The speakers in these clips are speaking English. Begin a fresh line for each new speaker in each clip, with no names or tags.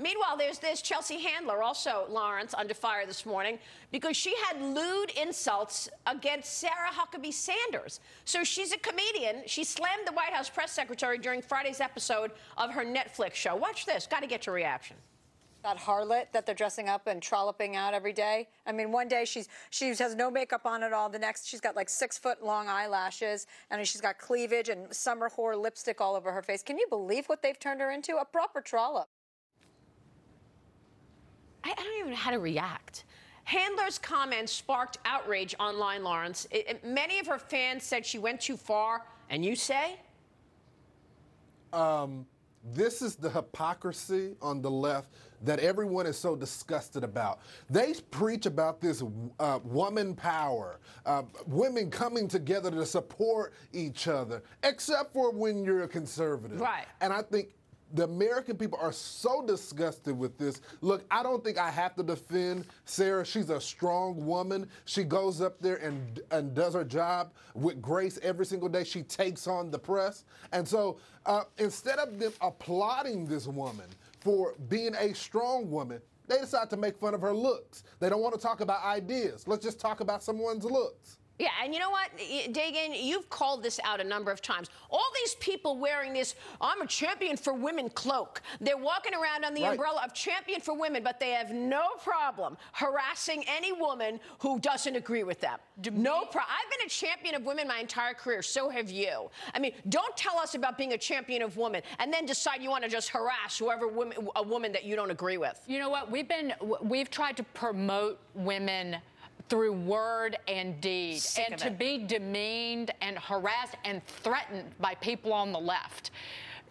Meanwhile, there's this Chelsea Handler, also, Lawrence, under fire this morning because she had lewd insults against Sarah Huckabee Sanders. So she's a comedian. She slammed the White House press secretary during Friday's episode of her Netflix show. Watch this. Got to get your reaction.
That harlot that they're dressing up and trolloping out every day. I mean, one day she has no makeup on at all. The next, she's got like 6-foot long eyelashes, and she's got cleavage and summer whore lipstick all over her face. Can you believe what they've turned her into? A proper trollop.
I don't even know how to react. Handler's comments sparked outrage online, Lawrence. Many of her fans said she went too far, and you say?
This is the hypocrisy on the left that everyone is so disgusted about. They preach about this woman power, women coming together to support each other, except for when you're a conservative.
Right.
And I think the American people are so disgusted with this. Look, I don't think I have to defend Sarah. She's a strong woman. She goes up there and does her job with grace every single day. She takes on the press. And so instead of them applauding this woman for being a strong woman, they decide to make fun of her looks. They don't want to talk about ideas. Let's just talk about someone's looks.
Yeah, and you know what, Dagan, you've called this out a number of times. All these people wearing this I'm a champion for women cloak. They're walking around on the umbrella of champion for women, but they have no problem harassing any woman who doesn't agree with them. No problem. I've been a champion of women my entire career. So have you. I mean, don't tell us about being a champion of women and then decide you want to just harass a woman that you don't agree with.
You know what? We've tried to promote women through word and deed, and to be demeaned and harassed and threatened by people on the left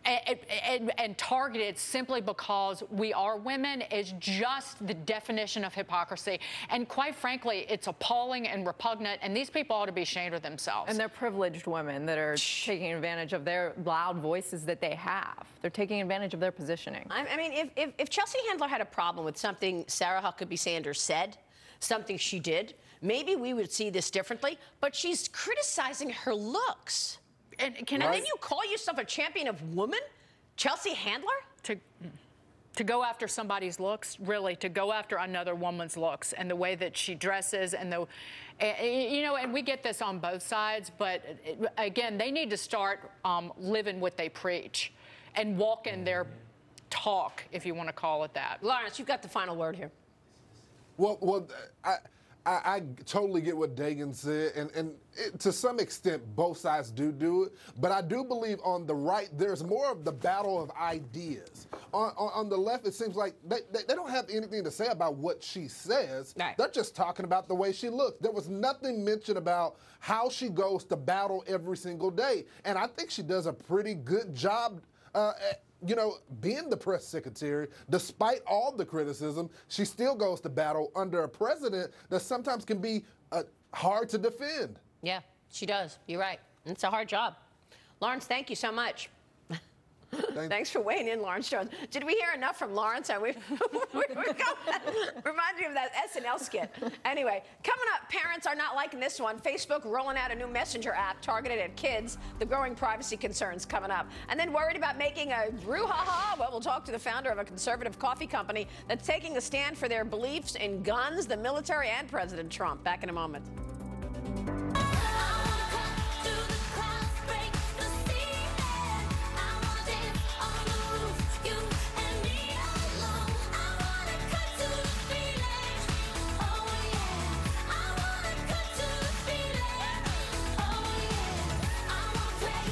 and targeted simply because we are women is just the definition of hypocrisy. And quite frankly, it's appalling and repugnant, and these people ought to be ashamed of themselves.
And they're privileged women that are taking advantage of their loud voices that they have. They're taking advantage of their positioning.
I mean, if Chelsea Handler had a problem with something Sarah Huckabee Sanders said, something she did, maybe we would see this differently, but she's criticizing her looks. And then you call yourself a champion of women? Chelsea Handler?
To go after somebody's looks, really, to go after another woman's looks and the way that she dresses and and we get this on both sides, but again, they need to start living what they preach and walk in their talk, if you want to call it that.
Lawrence, you've got the final word here.
Well, I totally get what Dagan said, and to some extent, both sides do it. But I do believe on the right, there's more of the battle of ideas. On the left, it seems like they don't have anything to say about what she says.
Right.
They're just talking about the way she looks. There was nothing mentioned about how she goes to battle every single day. And I think she does a pretty good job being the press secretary. Despite all the criticism, she still goes to battle under a president that sometimes can be hard to defend.
Yeah, she does. You're right. It's a hard job. Lawrence, thank you so much. Thanks for weighing in, Lawrence Jones. Did we hear enough from Lawrence? Reminds me of that SNL skit. Anyway, coming up, parents are not liking this one. Facebook rolling out a new messenger app targeted at kids. The growing privacy concerns coming up. And then worried about making a brouhaha? Well, we'll talk to the founder of a conservative coffee company that's taking a stand for their beliefs in guns, the military, and President Trump. Back in a moment.